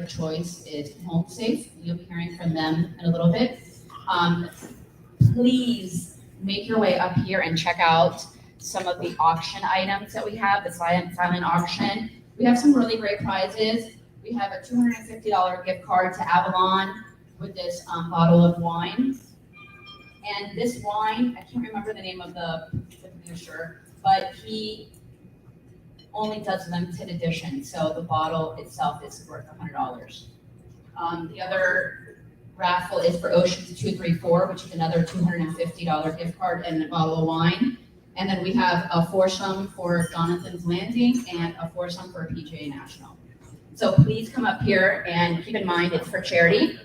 choice is Home Safe. You'll be hearing from them in a little bit. Please make your way up here and check out some of the auction items that we have, the silent auction. We have some really great prizes. We have a $250 gift card to Avalon with this bottle of wine. And this wine, I can't remember the name of the producer, but he only does limited edition, so the bottle itself is worth $100. The other raffle is for Oceans 234, which is another $250 gift card and a bottle of wine. And then we have a foursome for Jonathan's Landing and a foursome for PGA National. So please come up here and keep in mind it's for charity.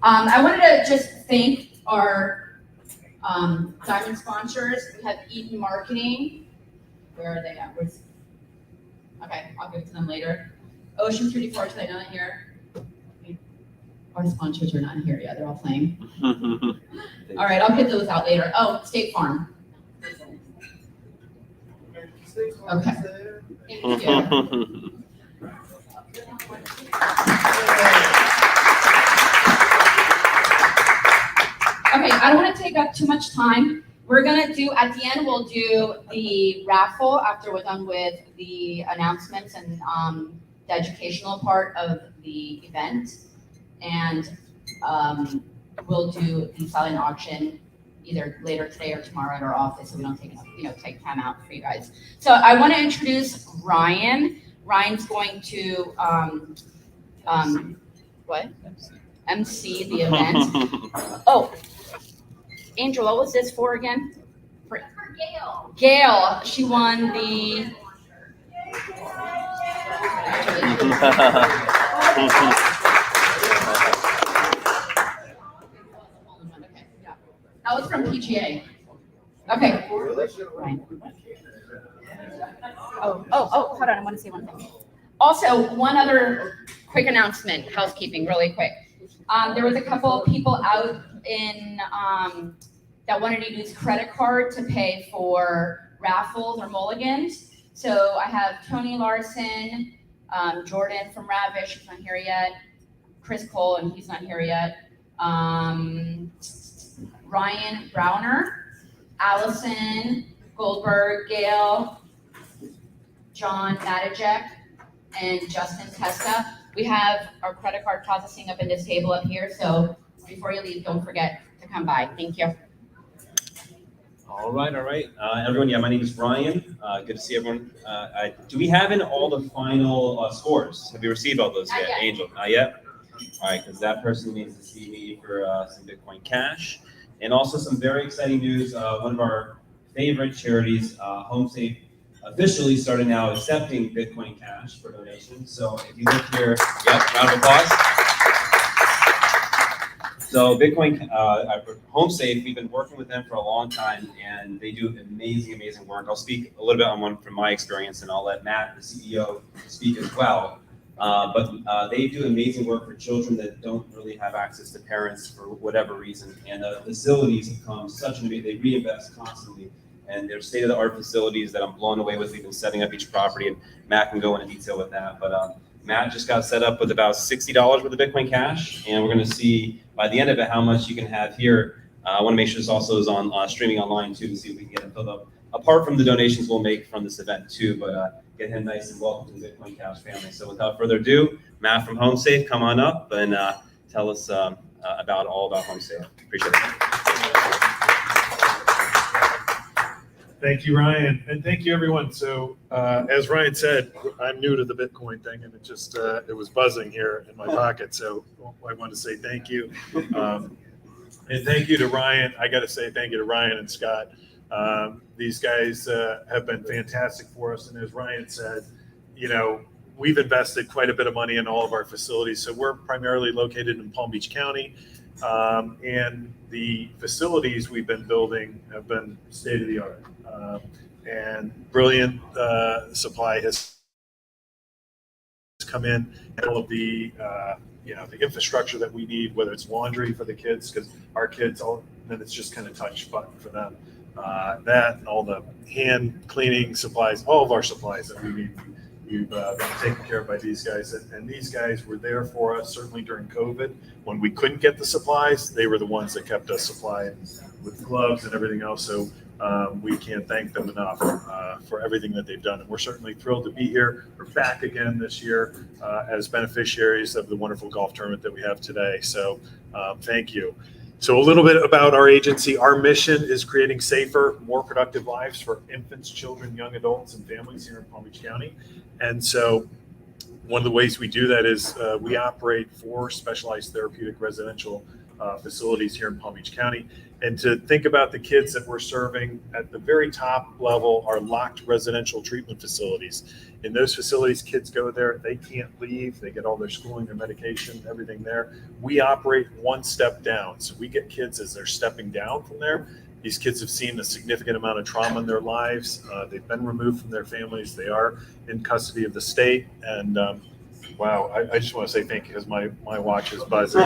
I wanted to just thank our diamond sponsors. We have Eden Marketing. Where are they at? Okay, I'll give it to them later. Ocean 34, they're not here. Our sponsors are not here yet. They're all playing. All right, I'll get those out later. Oh, State Farm. Okay. Thank you. Okay, I don't want to take up too much time. We're gonna do, at the end, we'll do the raffle after we're done with the announcements and the educational part of the event. And we'll do the silent auction either later today or tomorrow at our office, so we don't take time out for you guys. So I want to introduce Ryan. Ryan's going to MC the event. Oh, Angel, what was this for again? For Gail. Gail, she won the. That was from PGA. Okay. Ryan. Oh, hold on. I want to say one thing. Also, one other quick announcement, housekeeping, really quick. There was a couple people out in that wanted to use credit card to pay for raffles or mulligans. So I have Tony Larson, Jordan from Ravish, he's not here yet. Chris Cole, and he's not here yet. Ryan Browner, Allison Goldberg, Gail, John Matijek, and Justin Testa. We have our credit card processing up in this table up here, so before you leave, don't forget to come by. Thank you. All right. Everyone, my name is Ryan. Good to see everyone. Do we have in all the final scores? Have you received all those yet? Angel, not yet? All right, because that person needs to see me for some Bitcoin Cash. And also some very exciting news. One of our favorite charities, Home Safe, officially started now accepting Bitcoin Cash for donations. So if you look here, round of applause. So Bitcoin, Home Safe, we've been working with them for a long time, and they do amazing work. I'll speak a little bit on one from my experience, and I'll let Matt, the CEO, speak as well. But they do amazing work for children that don't really have access to parents for whatever reason. And the facilities have come such an they reinvest constantly. And they're state-of-the-art facilities that I'm blown away with. We've been setting up each property, and Matt can go into detail with that. But Matt just got set up with about $60 worth of Bitcoin Cash, and we're going to see by the end of it how much you can have here. I want to make sure this also is on streaming online too, to see if we can get it filled up. Apart from the donations we'll make from this event too, but get him nice and welcome to the Bitcoin Cash family. So without further ado, Matt from Home Safe, come on up and tell us all about Home Safe. Appreciate it. Thank you, Ryan, and thank you, everyone. So, as Ryan said, I'm new to the Bitcoin thing, and it was buzzing here in my pocket. So, I want to say thank you, and thank you to Ryan. I got to say thank you to Ryan and Scott. These guys have been fantastic for us, and as Ryan said, we've invested quite a bit of money in all of our facilities. So, we're primarily located in Palm Beach County. And the facilities we've been building have been state of the art, and brilliant supply has come in, and all of the the infrastructure that we need, whether it's laundry for the kids, because our kids then it's just kind of touch button for them. That and all the hand cleaning supplies, all of our supplies that we need We've been taken care of by these guys, and these guys were there for us certainly during COVID when we couldn't get the supplies. They were the ones that kept us supplied with gloves and everything else. So we can't thank them enough for everything that they've done. And we're certainly thrilled to be here. We're back again this year as beneficiaries of the wonderful golf tournament that we have today. So thank you. So a little bit about our agency. Our mission is creating safer, more productive lives for infants, children, young adults, and families here in Palm Beach County. And so one of the ways we do that is we operate 4 specialized therapeutic residential facilities here in Palm Beach County. And to think about the kids that we're serving at the very top level are locked residential treatment facilities. In those facilities, kids go there, they can't leave, they get all their schooling, their medication, everything there. We operate 1 step down. So we get kids as they're stepping down from there. These kids have seen a significant amount of trauma in their lives. They've been removed from their families. They are in custody of the state. And wow, I just want to say thank you because my watch is buzzing.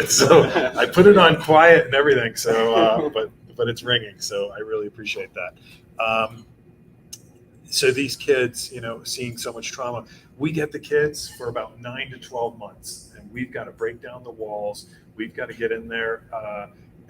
So I put it on quiet and everything. So, but it's ringing. So I really appreciate that. So these kids, seeing so much trauma, we get the kids for about 9 to 12 months, and we've got to break down the walls. We've got to get in there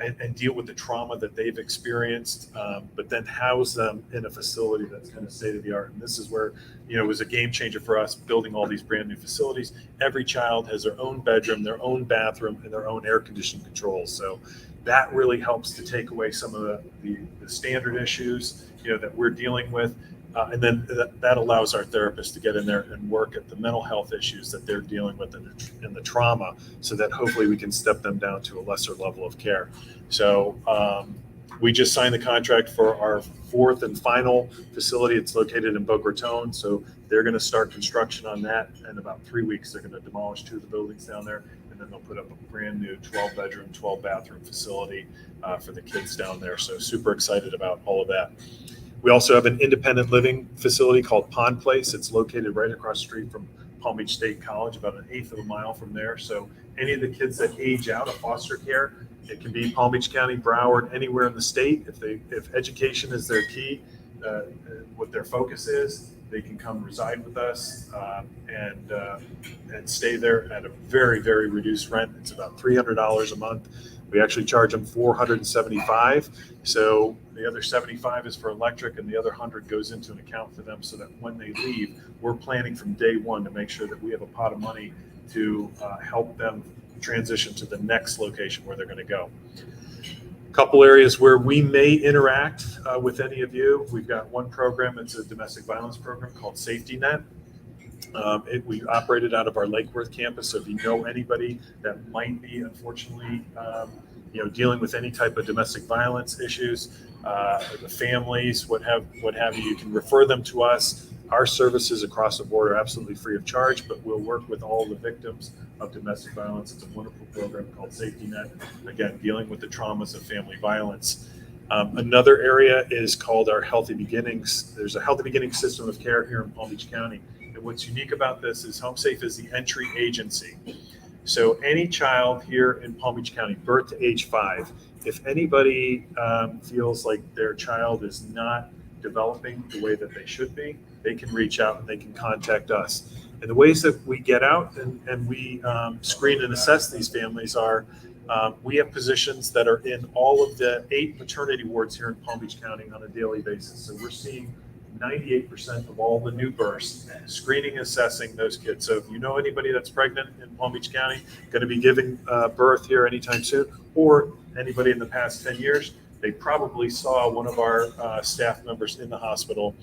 and deal with the trauma that they've experienced, but then house them in a facility that's kind of state of the art. And this is where, it was a game changer for us building all these brand new facilities. Every child has their own bedroom, their own bathroom, and their own air conditioning controls. So that really helps to take away some of the standard issues, that we're dealing with. And then that allows our therapists to get in there and work at the mental health issues that they're dealing with and the trauma, so that hopefully we can step them down to a lesser level of care. So we just signed the contract for our 4th and final facility. It's located in Boca Raton. So they're going to start construction on that in about 3 weeks. They're going to demolish 2 of the buildings down there, and then they'll put up a brand new 12-bedroom, 12-bathroom facility for the kids down there. So super excited about all of that. We also have an independent living facility called Pond Place. It's located right across the street from Palm Beach State College, about 1/8 of a mile from there. So any of the kids that age out of foster care, it can be Palm Beach County, Broward, anywhere in the state. If education is their key, what their focus is, they can come reside with us and stay there at a very, very reduced rent. It's about $300 a month. We actually charge them $475. So the other 75 is for electric, and the other 100 goes into an account for them, so that when they leave, we're planning from day one to make sure that we have a pot of money to help them transition to the next location where they're going to go. A couple areas where we may interact with any of you. We've got one program. It's a domestic violence program called Safety Net. We operated out of our Lake Worth campus. So if you know anybody that might be, unfortunately, dealing with any type of domestic violence issues, the families, what have you, you can refer them to us. Our services across the board are absolutely free of charge, but we'll work with all the victims of domestic violence. It's a wonderful program called Safety Net. Again, dealing with the traumas of family violence. Another area is called our Healthy Beginnings. There's a Healthy Beginnings system of care here in Palm Beach County. And what's unique about this is HomeSafe is the entry agency. So any child here in Palm Beach County, birth to age 5, if anybody feels like their child is not developing the way that they should be, they can reach out and they can contact us. And the ways that we get out and we screen and assess these families are, we have positions that are in all of the 8 maternity wards here in Palm Beach County on a daily basis. So we're seeing 98% of all the new births, screening, assessing those kids. So if you know anybody that's pregnant in Palm Beach County, going to be giving birth here anytime soon, or anybody in the past 10 years, they probably saw one of our staff members in the hospital.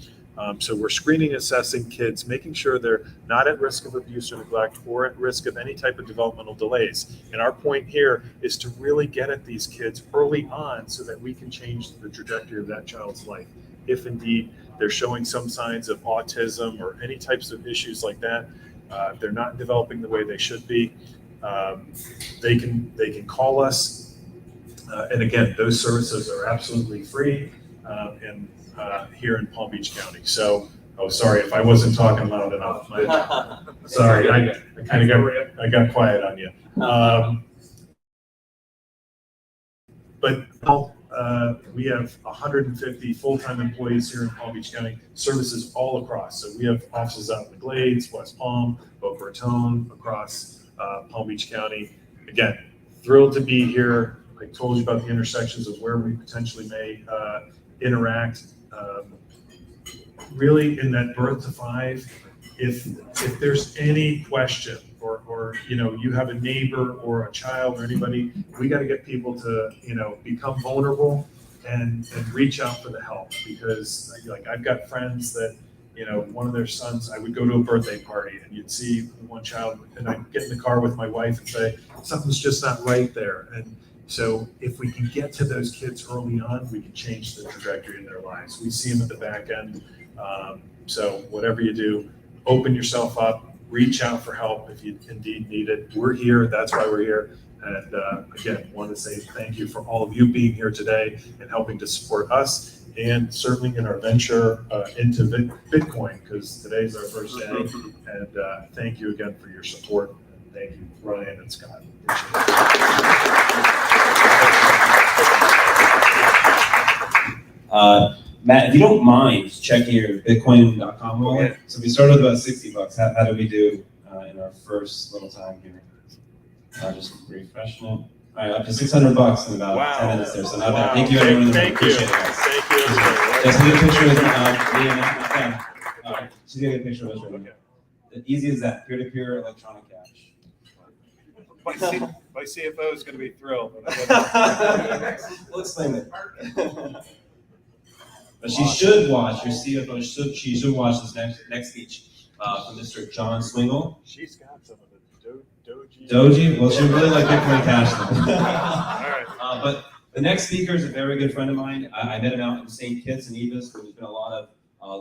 So we're screening, assessing kids, making sure they're not at risk of abuse or neglect or at risk of any type of developmental delays. And our point here is to really get at these kids early on so that we can change the trajectory of that child's life. If indeed they're showing some signs of autism or any types of issues like that, they're not developing the way they should be, they can call us. And again, those services are absolutely free and here in Palm Beach County. So, sorry if I wasn't talking loud enough. Sorry, I kind of got quiet on you. But we have 150 full-time employees here in Palm Beach County, services all across. So we have offices out in the Glades, West Palm, Boca Raton, across Palm Beach County. Again, thrilled to be here. I told you about the intersections of where we potentially may interact. Really, in that birth to 5, if there's any question, or you have a neighbor or a child or anybody, we got to get people to become vulnerable and reach out for the help, because like I've got friends that one of their sons, I would go to a birthday party and you'd see one child, and I'd get in the car with my wife and say something's just not right there. And so if we can get to those kids early on, we can change the trajectory in their lives. We see them at the back end. So whatever you do, open yourself up, reach out for help if you indeed need it. We're here. That's why we're here. And again, want to say thank you for all of you being here today and helping to support us, and certainly in our venture into Bitcoin, because today's our first day. And thank you again for your support. And thank you, Ryan and Scott. Matt, if you don't mind checking your bitcoin.com wallet. So we started with about $60. How did we do in our first little time here? Just refreshing it. All right, up to $600 in about 10 minutes there. So not bad. Thank you, everyone. Thank you. Appreciate it, guys. Thank you, everybody. Just need a picture with me and Matt. All right, just get a picture of us right now. The easy as that, peer-to-peer electronic cash. My CFO is going to be thrilled. We'll explain it. But she should watch, your CFO she should watch this next speech from Mr. John Swingle. She's got some of the Doji. Doji? Well, she really like Bitcoin Cash though. All right. But the next speaker is a very good friend of mine. I met him out in St. Kitts and Nevis, where there's been a lot of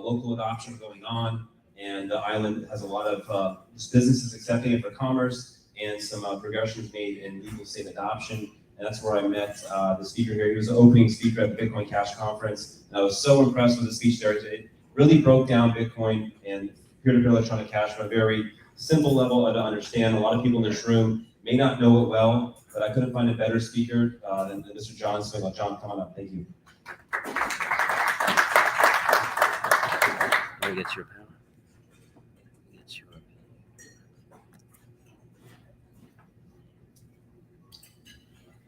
local adoption going on, and the island has a lot of businesses accepting it for commerce, and some progressions made in legal state adoption. And that's where I met the speaker here. He was the opening speaker at the Bitcoin Cash conference. And I was so impressed with the speech there. It really broke down Bitcoin and peer-to-peer electronic cash on a very simple level to understand. A lot of people in this room may not know it well, but I couldn't find a better speaker than Mr. John Swingle. John, come on up. Thank you. Let me get your power.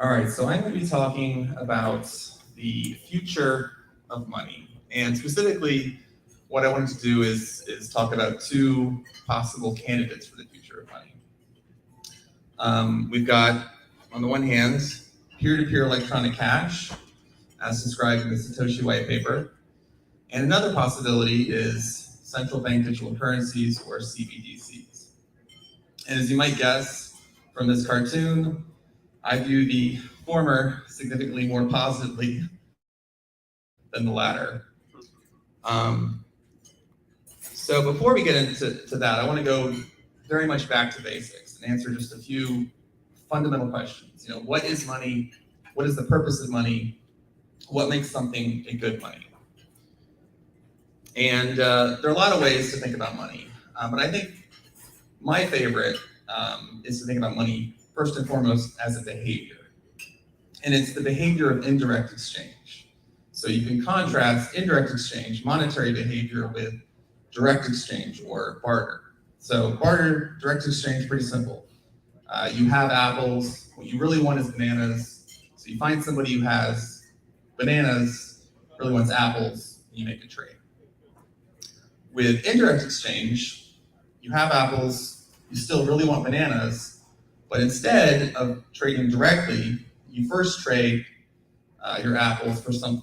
All right, so I'm going to be talking about the future of money. And specifically, what I wanted to do is talk about 2 possible candidates for the future of money. We've got, on the one hand, peer-to-peer electronic cash, as described in the Satoshi white paper. And another possibility is central bank digital currencies, or CBDCs. And as you might guess from this cartoon, I view the former significantly more positively than the latter. So before we get into that, I want to go very much back to basics and answer just a few fundamental questions. What is money? What is the purpose of money? What makes something a good money? And there are a lot of ways to think about money, but I think my favorite is to think about money first and foremost as a behavior. And it's the behavior of indirect exchange. So you can contrast indirect exchange, monetary behavior, with direct exchange or barter. So barter, direct exchange, pretty simple. You have apples, what you really want is bananas. So you find somebody who has bananas, really wants apples, and you make a trade. With indirect exchange, you have apples, you still really want bananas, but instead of trading directly, you first trade your apples for some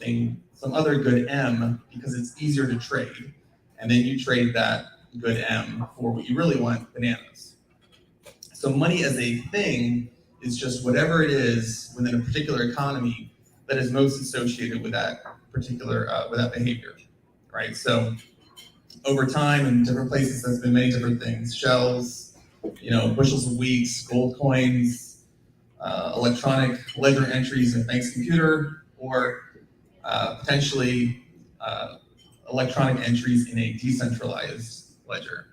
other good M, because it's easier to trade. And then you trade that good M for what you really want, bananas. So money as a thing is just whatever it is within a particular economy that is most associated with that particular, with that behavior, right? So over time in different places, there's been many different things: shells, bushels of wheat, gold coins, electronic ledger entries in a bank's computer, or potentially electronic entries in a decentralized ledger.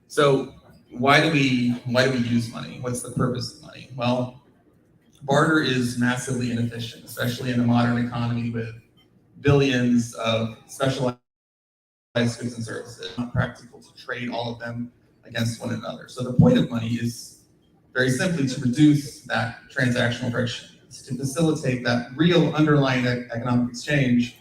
So why do we use money? What's the purpose of money? Well, Barter is massively inefficient, especially in a modern economy with billions of specialized goods and services. It's not practical to trade all of them against one another. So the point of money is very simply to reduce that transactional friction. It's to facilitate that real underlying economic exchange.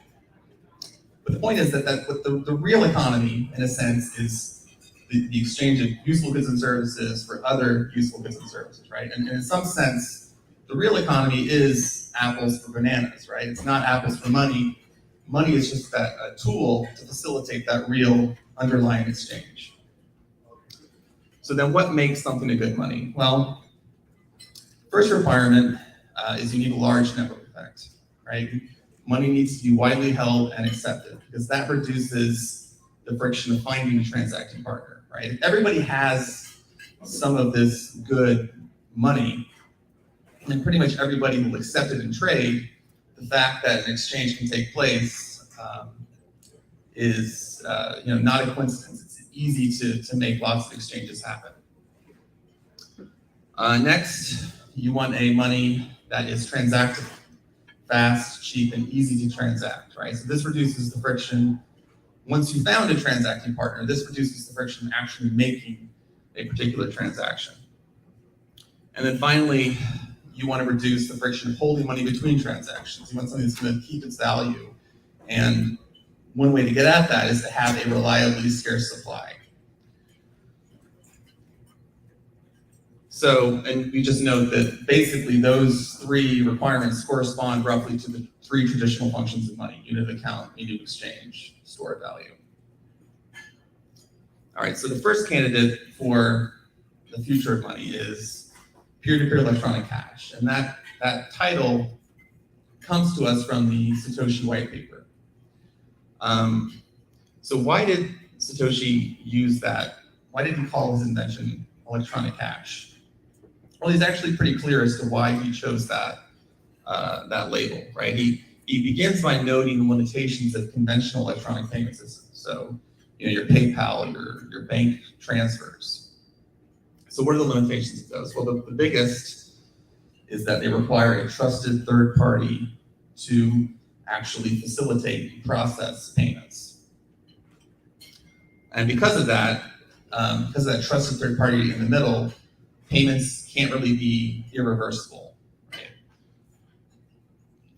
But the point is that the real economy, in a sense, is the exchange of useful goods and services for other useful goods and services, right? And in some sense, the real economy is apples for bananas, right? It's not apples for money. Money is just a tool to facilitate that real underlying exchange. So then what makes something a good money? Well, first requirement is you need a large network effect, right? Money needs to be widely held and accepted because that reduces the friction of finding a transacting partner, right? If everybody has some of this good money, and pretty much everybody will accept it in trade, the fact that an exchange can take place is not a coincidence. It's easy to make lots of exchanges happen. Next, you want a money that is transactable, fast, cheap, and easy to transact, right? So this reduces the friction. Once you found a transacting partner, this reduces the friction of actually making a particular transaction. And then finally, you want to reduce the friction of holding money between transactions. You want something that's going to keep its value. And one way to get at that is to have a reliably scarce supply. So, and we just note that basically those three requirements correspond roughly to the three traditional functions of money: unit of account, unit of exchange, store of value. All right, so the first candidate for the future of money is peer-to-peer electronic cash. And that title comes to us from the Satoshi white paper. So why did Satoshi use that? Why did he call his invention electronic cash? Well, he's actually pretty clear as to why he chose that label, right? He begins by noting the limitations of conventional electronic payment systems. So, your PayPal, your bank transfers. So what are the limitations of those? Well, the biggest is that they require a trusted third party to actually facilitate and process payments. And because of that trusted third party in the middle, payments can't really be irreversible. Right?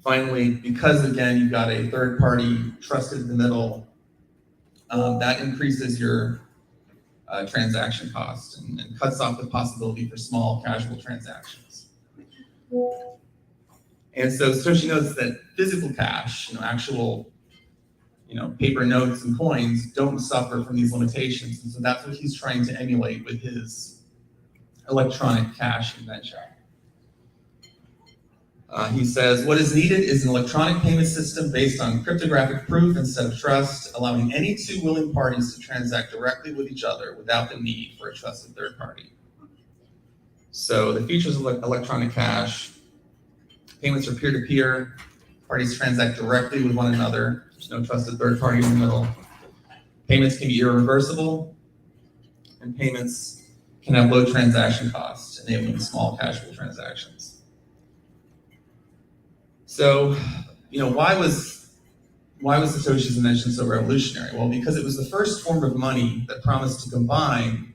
Finally, because again, you've got a third party trusted in the middle, that increases your transaction cost and cuts off the possibility for small casual transactions. And so Satoshi notes that physical cash, actual paper notes and coins don't suffer from these limitations. And so that's what he's trying to emulate with his electronic cash invention. He says, what is needed is an electronic payment system based on cryptographic proof instead of trust, allowing any two willing parties to transact directly with each other without the need for a trusted third party. So the features of electronic cash: payments are peer-to-peer, parties transact directly with one another, there's no trusted third party in the middle. Payments can be irreversible, and payments can have low transaction costs, enabling small casual transactions. So, why was Satoshi's invention so revolutionary? Well, because it was the first form of money that promised to combine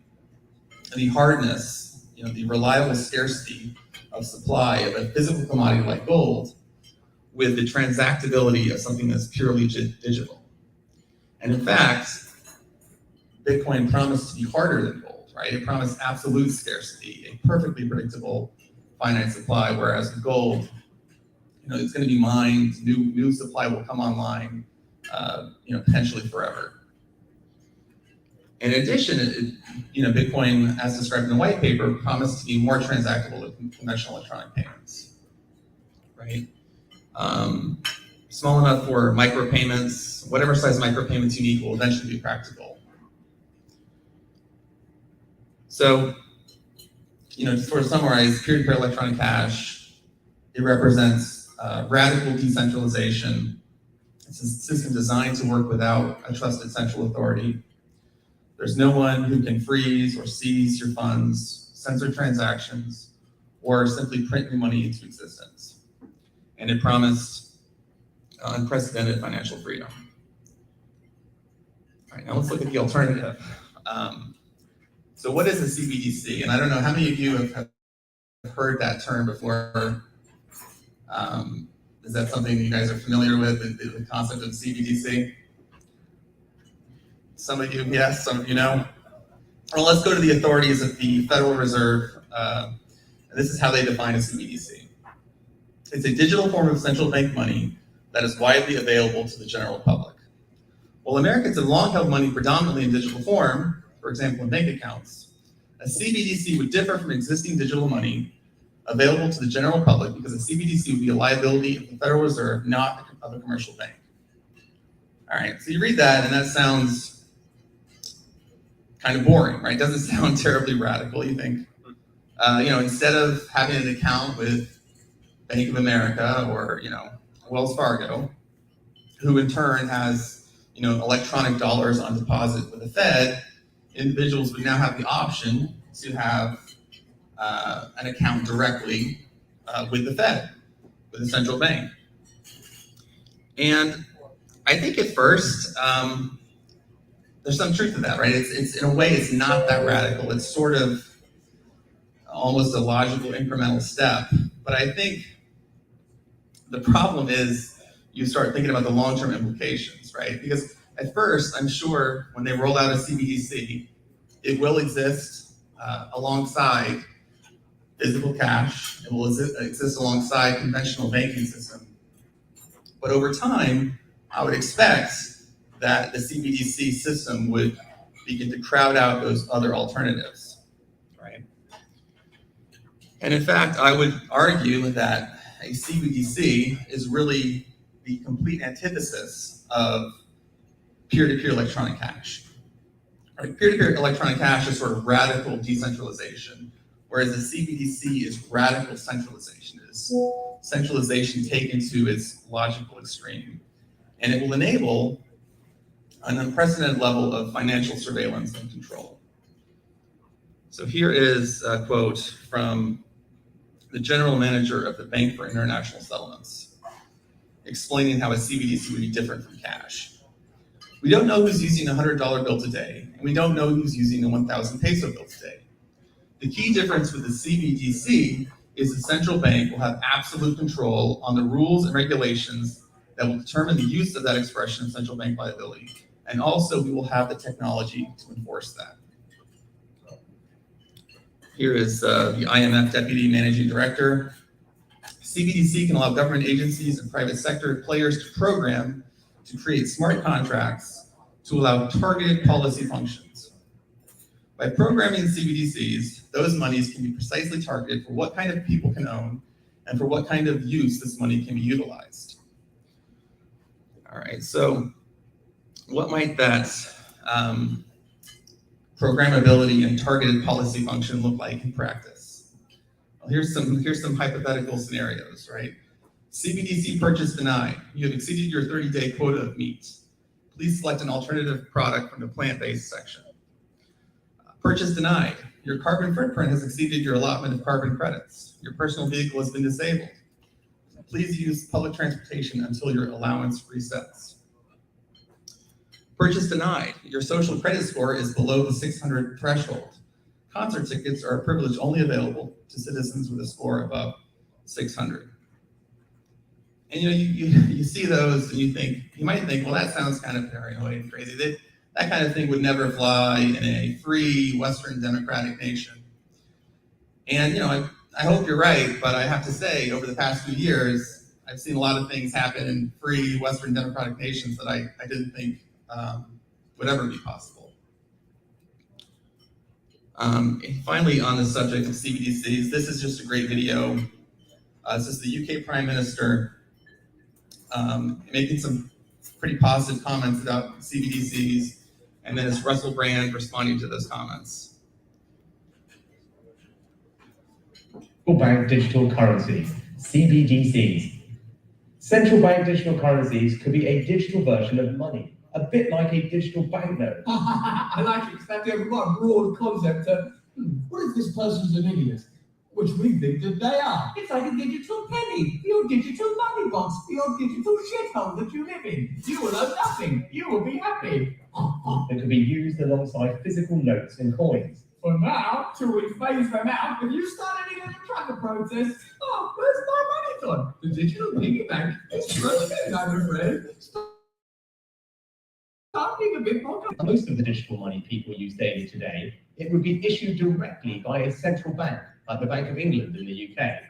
the hardness, the reliable scarcity of supply of a physical commodity like gold with the transactability of something that's purely digital. And in fact, Bitcoin promised to be harder than gold, right? It promised absolute scarcity, a perfectly predictable finite supply, whereas with gold, it's going to be mined, new supply will come online, potentially forever. In addition, Bitcoin, as described in the white paper, promised to be more transactable than conventional electronic payments, right? Small enough for micropayments, whatever size micropayments you need will eventually be practical. So, to sort of summarize, peer-to-peer electronic cash, it represents radical decentralization. It's a system designed to work without a trusted central authority. There's no one who can freeze or seize your funds, censor transactions, or simply print new money into existence. And it promised unprecedented financial freedom. All right, now let's look at the alternative. So what is a CBDC? And I don't know how many of you have heard that term before. Is that something you guys are familiar with, the concept of CBDC? Some of you, yes, some of you know. Well, let's go to the authorities of the Federal Reserve. And this is how they define a CBDC. It's a digital form of central bank money that is widely available to the general public. While Americans have long held money predominantly in digital form, for example, in bank accounts, a CBDC would differ from existing digital money available to the general public because a CBDC would be a liability of the Federal Reserve, not of a commercial bank. All right, so you read that and that sounds kind of boring, right? Doesn't sound terribly radical. You think, instead of having an account with Bank of America or, Wells Fargo, who in turn has, electronic dollars on deposit with the Fed, individuals would now have the option to have an account directly with the Fed, with the central bank. And I think at first, there's some truth to that, right? It's in a way, it's not that radical. It's sort of almost a logical incremental step. But I think the problem is you start thinking about the long-term implications, right? Because at first, I'm sure when they roll out a CBDC, it will exist alongside physical cash. It will exist alongside conventional banking system. But over time, I would expect that the CBDC system would begin to crowd out those other alternatives, right? And in fact, I would argue that a CBDC is really the complete antithesis of peer-to-peer electronic cash. Right? Peer-to-peer electronic cash is sort of radical decentralization, whereas the CBDC is radical centralization. It is centralization taken to its logical extreme. And it will enable an unprecedented level of financial surveillance and control. So here is a quote from the general manager of the Bank for International Settlements, explaining how a CBDC would be different from cash. We don't know who's using a $100 bill today, and we don't know who's using a 1,000 peso bill today. The key difference with the CBDC is the central bank will have absolute control on the rules and regulations that will determine the use of that expression of central bank liability. And also we will have the technology to enforce that. Here is the IMF Deputy Managing Director. CBDC can allow government agencies and private sector players to program to create smart contracts to allow targeted policy functions. By programming CBDCs, those monies can be precisely targeted for what kind of people can own and for what kind of use this money can be utilized. All right, so what might that programmability and targeted policy function look like in practice? Well, here's some hypothetical scenarios, right? CBDC purchase denied. You have exceeded your 30-day quota of meat. Please select an alternative product from the plant-based section. Purchase denied. Your carbon footprint has exceeded your allotment of carbon credits. Your personal vehicle has been disabled. Please use public transportation until your allowance resets. Purchase denied. Your social credit score is below the 600 threshold. Concert tickets are a privilege only available to citizens with a score above 600. And you see those and you might think, well, that sounds kind of paranoid and crazy. That kind of thing would never fly in a free Western democratic nation. And I hope you're right, but I have to say, over the past few years, I've seen a lot of things happen in free Western democratic nations that I didn't think would ever be possible. Finally, on the subject of CBDCs, this is just a great video. This is the UK Prime Minister making some pretty positive comments about CBDCs, and then it's Russell Brand responding to those comments. Central bank digital currencies, CBDCs. Central bank digital currencies could be a digital version of money, a bit like a digital banknote. I like it, because we've got a broad concept of, what if this person's an idiot? which we think that they are. It's like a digital penny, your digital money box, your digital shithole that you live in. You will owe nothing. You will be happy. That could be used alongside physical notes and coins. For now, till we phase them out, if you start any little tracker protests, oh, where's my money gone? The digital piggy bank is frozen, I'm afraid. Start being a bit more. Most of the digital money people use daily today, it would be issued directly by a central bank, like the Bank of England in the UK.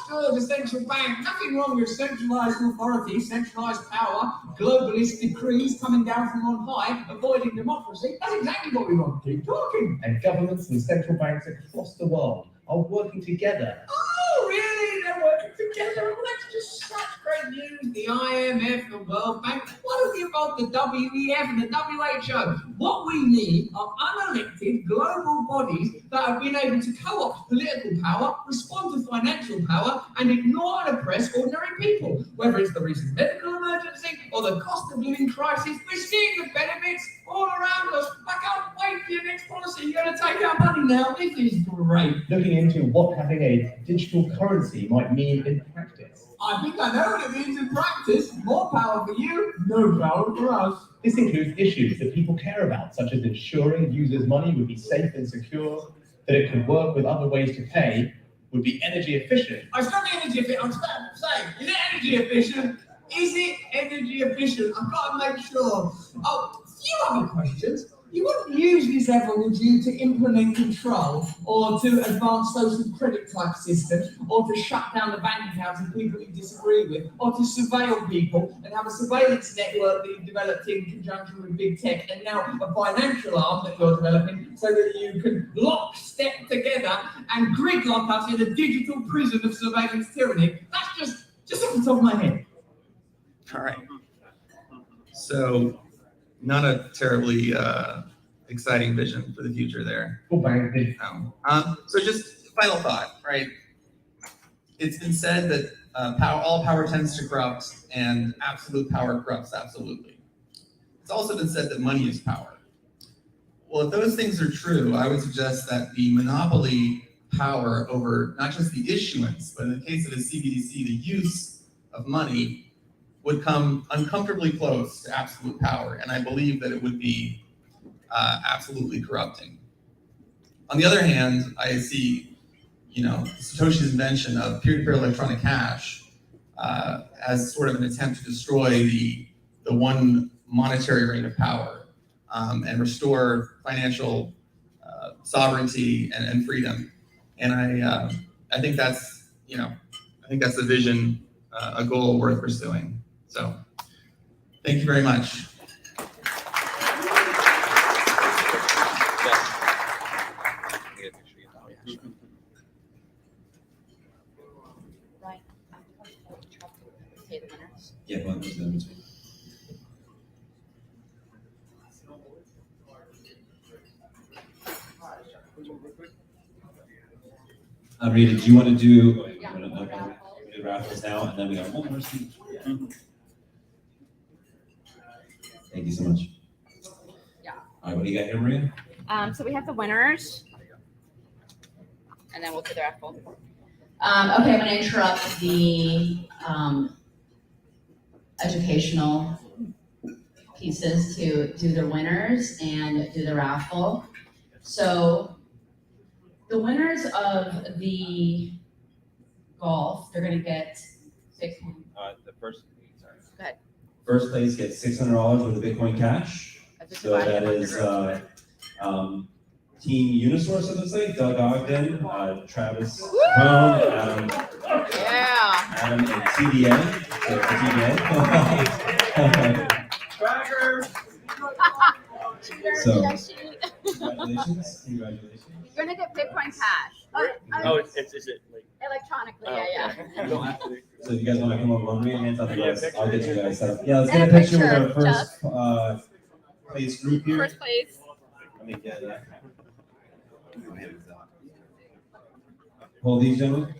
Sure, the central bank, nothing wrong with centralised authority, centralised power, globalist decrees coming down from on high, avoiding democracy. That's exactly what we want. Keep talking. And governments and central banks across the world are working together. Oh, really? They're working together? Well, that's just such great news. The IMF, the World Bank. What have you got the WEF and the WHO? What we need are unelected global bodies that have been able to co-opt political power, respond to financial power, and ignore and oppress ordinary people. Whether it's the recent medical emergency or the cost of living crisis, we're seeing the benefits all around us. I can't wait for your next policy. You're going to take our money now. This is great. Looking into what having a digital currency might mean in practice. I think I know what it means in practice. More power for you, no power for us. This includes issues that people care about, such as ensuring users' money would be safe and secure, that it could work with other ways to pay, would be energy efficient. It's not energy efficient. I'm saying, is it energy efficient? Is it energy efficient? I've got to make sure. Oh, a few other questions. You wouldn't use this ever, would you, to implement control or to advance social credit type systems or to shut down the bank accounts of people you disagree with or to surveil people and have a surveillance network that you've developed in conjunction with big tech and now a financial arm that you're developing so that you can lockstep together and gridlock us in a digital prison of surveillance tyranny? That's just off the top of my head. All right. So, not a terribly exciting vision for the future there. So just final thought, right? It's been said that all power tends to corrupt and absolute power corrupts absolutely. It's also been said that money is power. Well, if those things are true, I would suggest that the monopoly power over not just the issuance, but in the case of a CBDC, the use of money would come uncomfortably close to absolute power, and I believe that it would be absolutely corrupting. On the other hand, I see, Satoshi's invention of peer-to-peer electronic cash as sort of an attempt to destroy the one monetary reign of power and restore financial sovereignty and freedom. And I think that's a vision, a goal worth pursuing. So, thank you very much. Right. Say the winners. Yeah, but there's no between. Rita, do you want to do? Yeah. Do raffles now, and then we got one more speech. Thank you so much. Yeah. All right, what do you got here, Maria? So we have the winners, and then we'll do the raffle. Okay, I'm going to interrupt the educational pieces to do the winners and do the raffle. So the winners of the golf, they're going to get The first. Sorry. Go ahead. First place gets $600 worth of Bitcoin cash. So that is Team Unisource, it looks like. Doug Ogden, Travis Brown, Adam, and TDA. So TDA. Tracker. So, congratulations. You're gonna get Bitcoin cash. Is it like? Electronically, Oh, yeah. You don't have to. So if you guys want to come over, one hands up, Yeah, I'll get you guys set up. Yeah, let's get And a a picture with our picture, first place group here. First place. Let me get hold these gentlemen.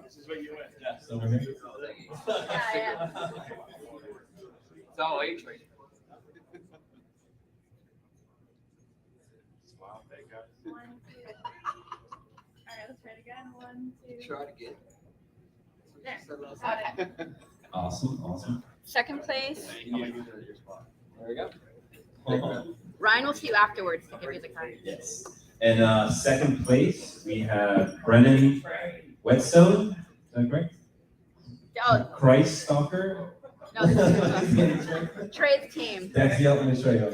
This is what you went. Yes, over here. Yeah. It's all age right. All right, let's try it again. Try it again. There. Okay. Okay. Awesome. Second place, There we go. Ryan will see you afterwards to give you the card. Yes. And second place, we have Brennan Whetstone. Is that correct? Oh, Christ Stalker. no, this is Trey's team. That's the administrator.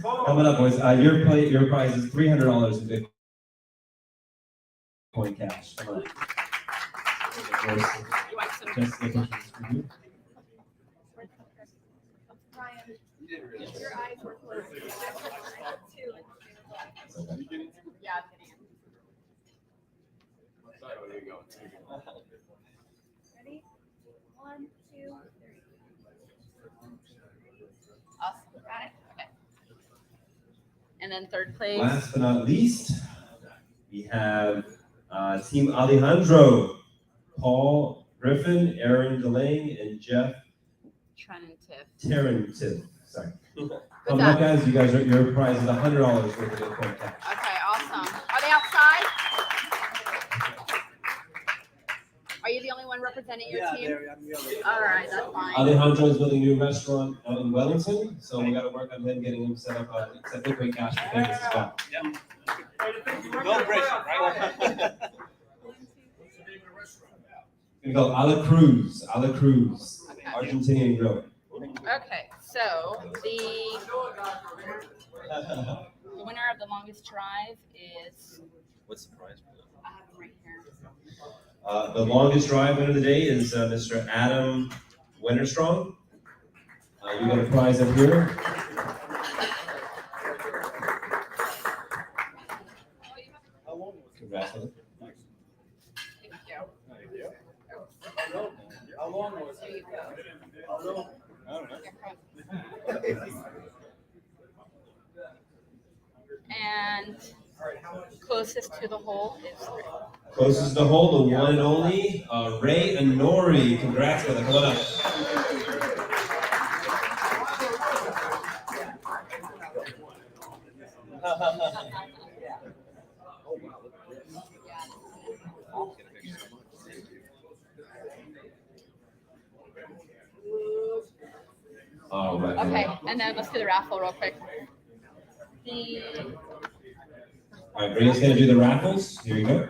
Coming up, boys. Your prize is $300 in Bitcoin cash. Come on. You want some? Just the questions for you. Ryan, your eyes were closed. Yeah, I'm getting it. There you go. Ready? 1, 2, 3. Awesome. Got it. Okay. And then third place. Last but not least, we have Team Alejandro, Paul Griffin, Aaron Delaney, and Jeff Tarantiv. Sorry. Coming up, guys, your prize is $100 worth of Bitcoin cash. Okay, awesome. Are they outside? Are you the only one representing your team? All right, that's fine. Alejandro is building a new restaurant out in Wellington, so we got to work on him getting him set up a Bitcoin cash for payments as well. No pressure, right? We're gonna go a la Cruz, Argentinian grill. Okay, so the winner of the longest drive is, What's the prize? I have them right here. The longest drive winner of the day is Mr. Adam Winterstrong. You got a prize up here. Congrats on it. Thank you. How long was There you it? go. I don't know. And closest to the hole is Closest to the hole, the one and only Ray and Nori. Congrats, brother. Come on up. All right. okay, and then let's do the raffle real quick. All right, Ray's gonna do the raffles. Here you go.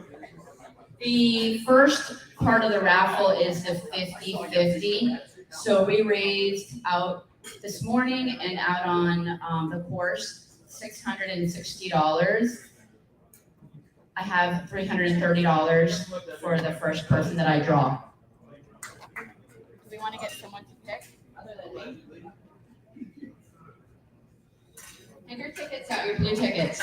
The first part of the raffle is the 50-50. So we raised out this morning and out on the course $660. I have $330 for the first person that I draw. Do we want to get someone to pick other than me? Have your tickets out, your blue tickets.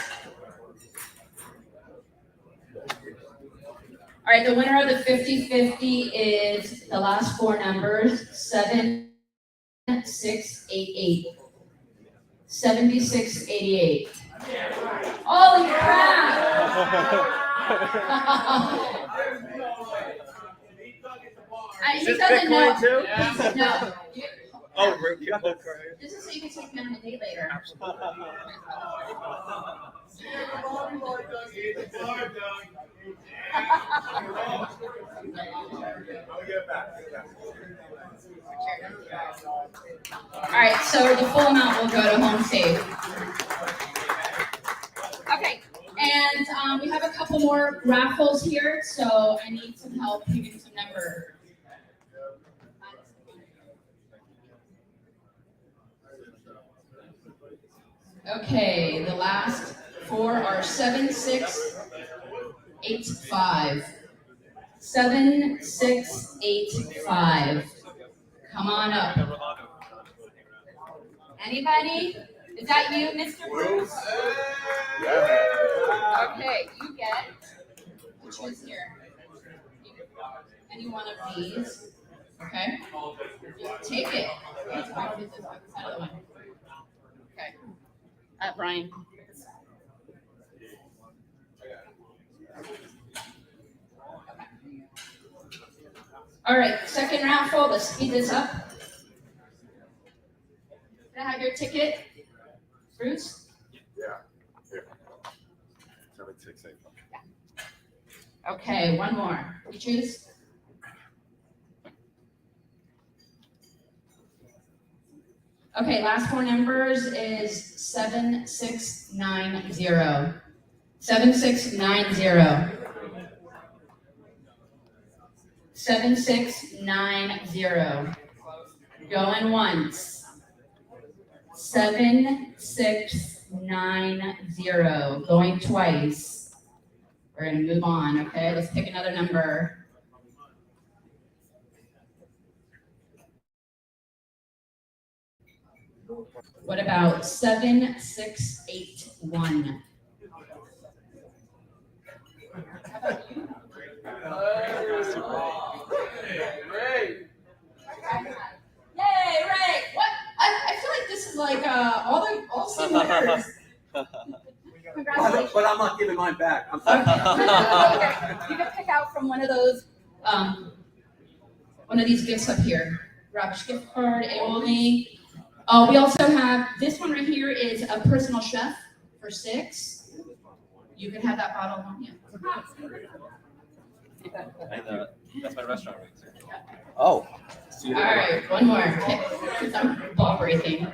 All right, the winner of the 50-50 is the last four numbers, 7688. 7688. Holy crap! He doesn't know. No. Oh, yeah. This is so you can take me on a date later. All right, so the full amount will go to home safe. Okay, and we have a couple more raffles here, so I need some help picking some numbers. Okay, the last four are 7685. 7685. Come on up. Anybody? Is that you, Mr. Bruce? Okay, you get, which one's here? Any one of these. Okay? Take it. Let's move this out of the way. Okay. Brian. All right, second raffle, let's speed this up. Can I have your ticket, Bruce? Yeah. Here. 768. Okay, one more. You choose. Okay, last four numbers is 7690. 7690. 7690. Going once. 7690. Going twice. We're gonna move on, okay? Let's pick another number. What about 7681? How about you? Yay, Ray! What? I feel like this is like all same letters. Congratulations. But I'm not giving mine back. I'm Okay. You can pick out from one of those, one of these gifts up here. Rubbish gift card, aioli. We also have, this one right here is a personal chef for $6. You can have that bottle on you. And that's my restaurant right there. Oh. All right, one more. Pick, since I'm ball breaking.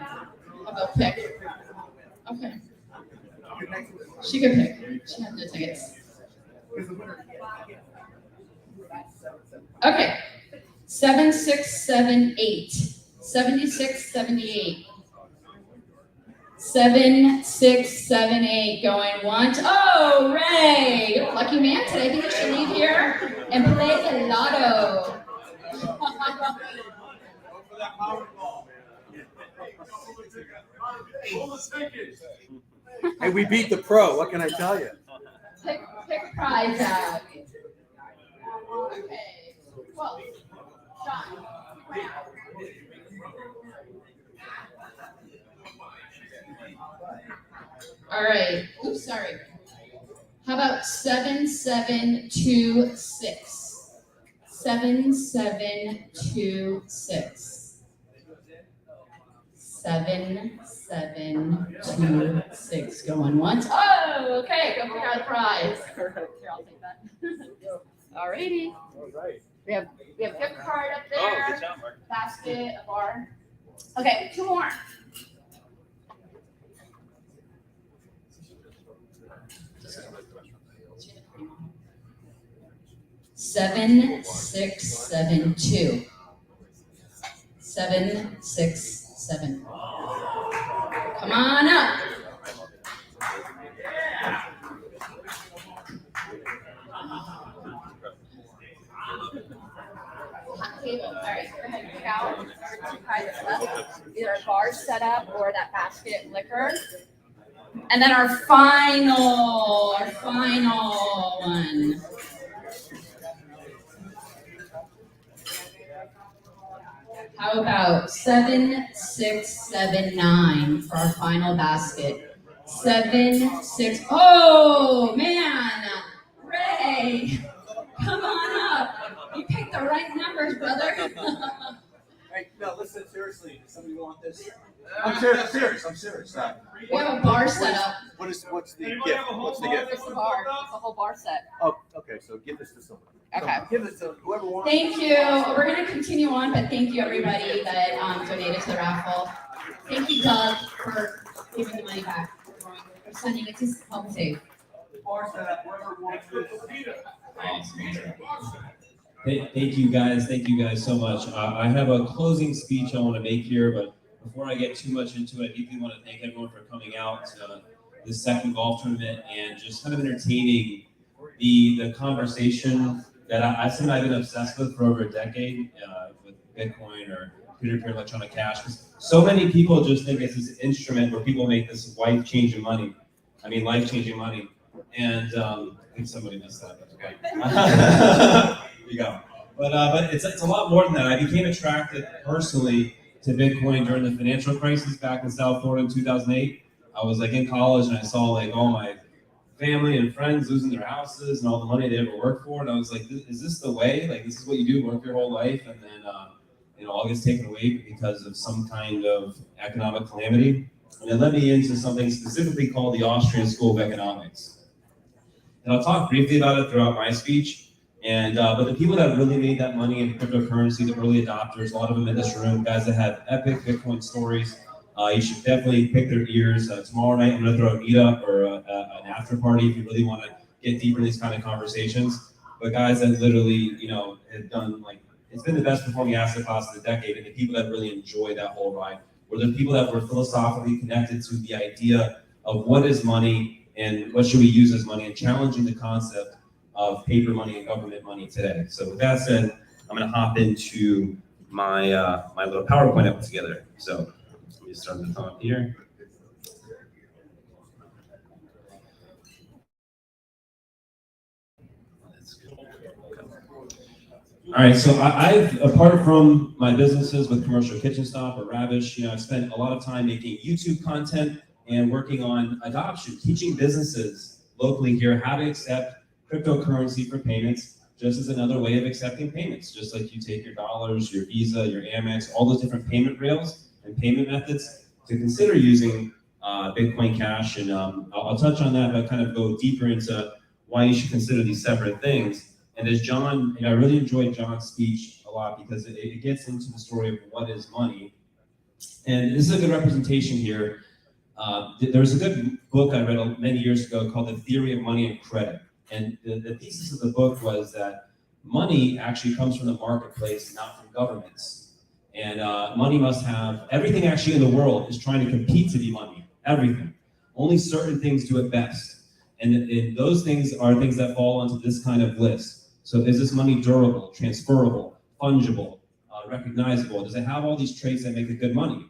I'll go pick. Okay. She can pick. She has no tickets. Okay. 7678. 7678. 7678 going once. Oh, Ray! You're a lucky man today. I think you should leave here and play the lotto. Hey, we beat the pro. What can I tell you? Pick a prize out. Okay. Well, John. All right. Oops, sorry. How about 7726? 7726. 7726. Going once. Oh, okay. Go pick out a prize. Here, I'll take that. All righty. All right. We have gift card up Oh, there. good job, Mark. Basket, a bar. Okay, two more. Seven, 672. 767. Come on up. Hot table. All right, go ahead and pick out our two prizes left. Either a bar setup or that basket liquor. And then our final one. How about 7679 for our final basket? 76. Oh man, Ray, come on up. You picked the right numbers, brother. Hey, no, listen, seriously. Does somebody want this? I'm serious. We have a bar set up. What's the gift? What's the gift? It's the bar. It's a whole bar set. Oh, okay, so give this to someone. Okay. Give this to whoever wants. Thank you. We're going to continue on, but thank you everybody that donated to the raffle. Thank you, Doug, for giving the money back, for sending it to Help Save. Bar set up, whoever wants this. Thank you guys so much. I have a closing speech I want to make here, but before I get too much into it, I deeply want to thank everyone for coming out to this second golf tournament and just kind of entertaining the conversation that I've been obsessed with for over a decade with Bitcoin or peer-to-peer electronic cash. Because so many people just think it's this instrument where people make this life-changing money. And I think somebody missed that, but okay. There you go. But it's a lot more than that. I became attracted personally to Bitcoin during the financial crisis back in South Florida in 2008. I was like in college and I saw like all my family and friends losing their houses and all the money they ever worked for. And I was like, is this the way? Like, this is what you do, work your whole life, and then all gets taken away because of some kind of economic calamity. And it led me into something specifically called the Austrian School of Economics. And I'll talk briefly about it throughout my speech. And but the people that really made that money in cryptocurrency, the early adopters, a lot of them in this room, guys that have epic Bitcoin stories, you should definitely pick their ears. Tomorrow night, I'm going to throw a meetup or an after party if you really want to get deeper in these kind of conversations. But guys that literally, have done it's been the best performing asset class of the decade, and the people that really enjoy that whole ride were the people that were philosophically connected to the idea of what is money and what should we use as money, and challenging the concept of paper money and government money today. So with that said, I'm going to hop into my my little PowerPoint I put together. So let me start at the top here. All right, so I've, apart from my businesses with Commercial Kitchen Stop or Ravish, I've spent a lot of time making YouTube content and working on adoption, teaching businesses locally here how to accept cryptocurrency for payments, just as another way of accepting payments. Just like you take your dollars, your Visa, your Amex, all those different payment rails and payment methods, to consider using Bitcoin Cash. And I'll touch on that, but kind of go deeper into why you should consider these separate things. And as John, I really enjoyed John's speech a lot because it gets into the story of what is money. And this is a good representation here. There was a good book I read many years ago called The Theory of Money and Credit. And the thesis of the book was that money actually comes from the marketplace, not from governments. And money must have, everything actually in the world is trying to compete to be money, everything. Only certain things do it best. And those things are things that fall onto this kind of list. So is this money durable, transferable, fungible, recognizable? Does it have all these traits that make it good money?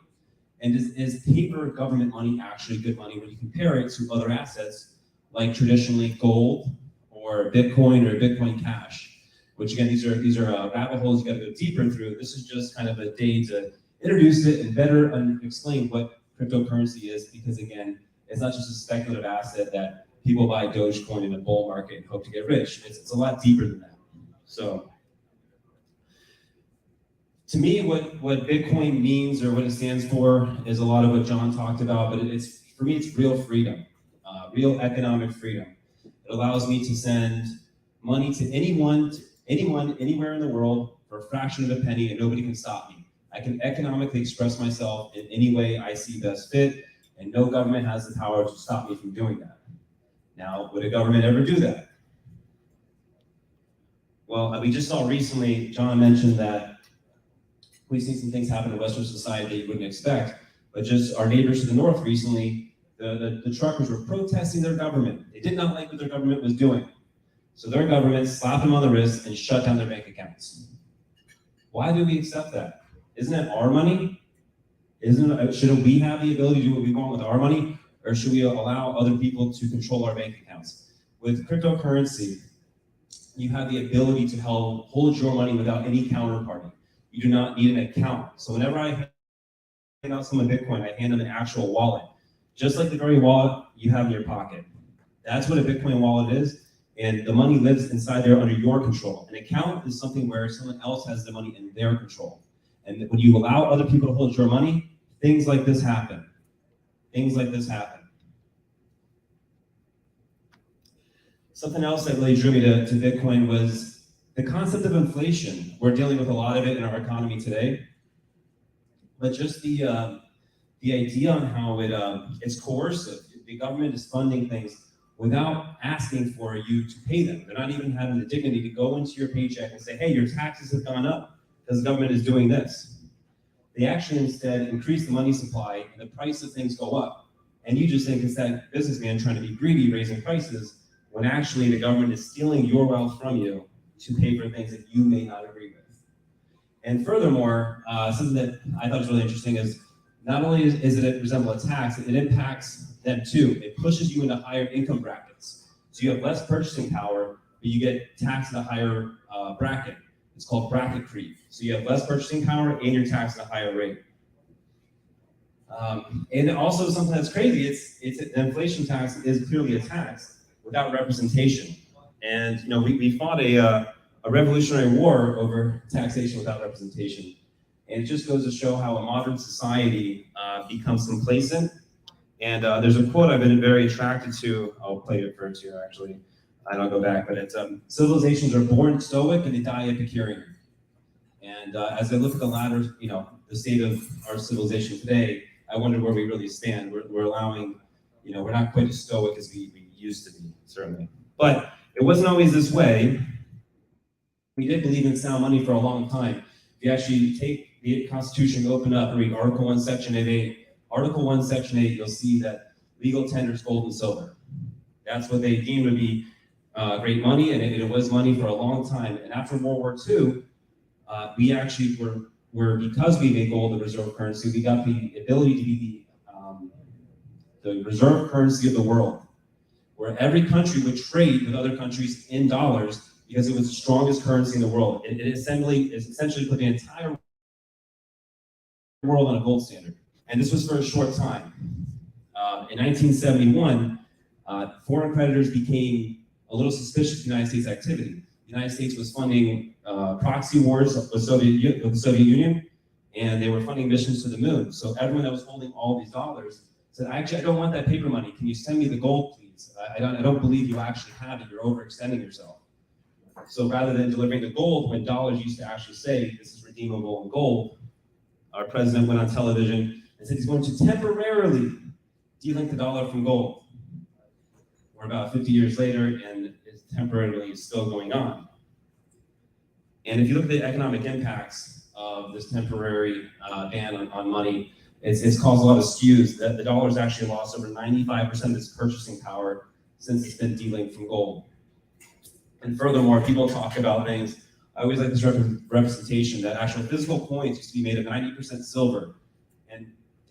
And is paper government money actually good money when you compare it to other assets like traditionally gold or Bitcoin or Bitcoin Cash? Which again, these are rabbit holes you got to go deeper through. This is just kind of a day to introduce it and better explain what cryptocurrency is, because again, it's not just a speculative asset that people buy Dogecoin in a bull market and hope to get rich. It's a lot deeper than that. So to me, what Bitcoin means or what it stands for is a lot of what John talked about, but for me, it's real freedom, real economic freedom. It allows me to send money to anyone, anywhere in the world for a fraction of a penny, and nobody can stop me. I can economically express myself in any way I see best fit, and no government has the power to stop me from doing that. Now, would a government ever do that? Well, we just saw recently, John mentioned that we've seen some things happen in Western society that you wouldn't expect, but just our neighbors to the north recently, the truckers were protesting their government. They did not like what their government was doing. So their government slapped them on the wrist and shut down their bank accounts. Why do we accept that? Isn't it our money? Shouldn't we have the ability to do what we want with our money? Or should we allow other people to control our bank accounts? With cryptocurrency, you have the ability to hold your money without any counterparty. You do not need an account. So whenever I hand out someone Bitcoin, I hand them an actual wallet, just like the very wallet you have in your pocket. That's what a Bitcoin wallet is, and the money lives inside there under your control. An account is something where someone else has the money in their control. And when you allow other people to hold your money, things like this happen. Things like this happen. Something else that really drew me to Bitcoin was the concept of inflation. We're dealing with a lot of it in our economy today, but just the idea on how it's coercive. The government is funding things without asking for you to pay them. They're not even having the dignity to go into your paycheck and say, hey, your taxes have gone up because the government is doing this. They actually instead increase the money supply and the price of things go up. And you just think it's that businessman trying to be greedy, raising prices, when actually the government is stealing your wealth from you to pay for things that you may not agree with. And furthermore, something that I thought was really interesting is not only is it resemble a tax, it impacts them too. It pushes you into higher income brackets. So you have less purchasing power, but you get taxed at a higher bracket. It's called bracket creep. So you have less purchasing power and you're taxed at a higher rate. And also something that's crazy, it's an inflation tax is clearly a tax without representation. And we fought a revolutionary war over taxation without representation. And it just goes to show how a modern society becomes complacent. And there's a quote I've been very attracted to. I'll play it for you actually. I don't go back, but it's civilizations are born stoic and they die Epicurean. And as I look at the latter, the state of our civilization today, I wonder where we really stand. We're allowing, we're not quite as stoic as we used to be, certainly. But it wasn't always this way. We did believe in sound money for a long time. If you actually take the Constitution, open up, and read Article 1, Section 8, Article 1, Section 8, you'll see that legal tender is gold and silver. That's what they deemed to be great money, and it was money for a long time. And after World War II, we actually were because we made gold the reserve currency, we got the ability to be the reserve currency of the world, where every country would trade with other countries in dollars because it was the strongest currency in the world. It essentially put the entire world on a gold standard. And this was for a short time. In 1971, foreign creditors became a little suspicious of the United States activity. The United States was funding proxy wars with the Soviet Union, and they were funding missions to the moon. So everyone that was holding all these dollars said, actually, I don't want that paper money. Can you send me the gold, please? I don't believe you actually have it. You're overextending yourself. So rather than delivering the gold, when dollars used to actually say this is redeemable in gold, our president went on television and said he's going to temporarily delink the dollar from gold. We're about 50 years later, and it's temporarily still going on. And if you look at the economic impacts of this temporary ban on money, it's caused a lot of skews. The dollar's actually lost over 95% of its purchasing power since it's been delinked from gold. And furthermore, people talk about things. I always like this representation that actual physical coins used to be made of 90% silver. And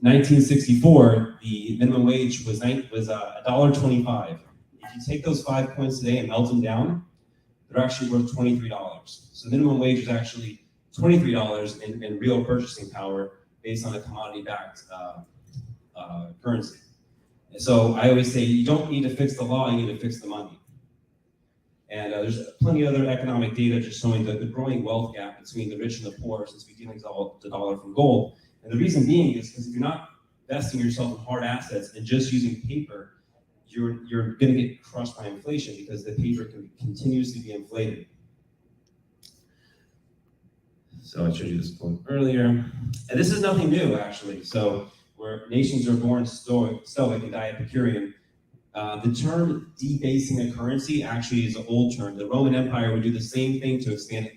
in 1964, the minimum wage was $1.25. If you take those 5 coins today and melt them down, they're actually worth $23. So minimum wage is actually $23 in real purchasing power based on a commodity-backed currency. And so I always say you don't need to fix the law, you need to fix the money. And there's plenty of other economic data just showing the growing wealth gap between the rich and the poor since we delinked the dollar from gold. And the reason being is because if you're not investing yourself in hard assets and just using paper, you're going to get crushed by inflation because the paper can continuously be inflated. So I showed you this point earlier. And this is nothing new, actually. So where nations are born stoic and die Epicurean, the term debasing a currency actually is an old term. The Roman Empire would do the same thing to expand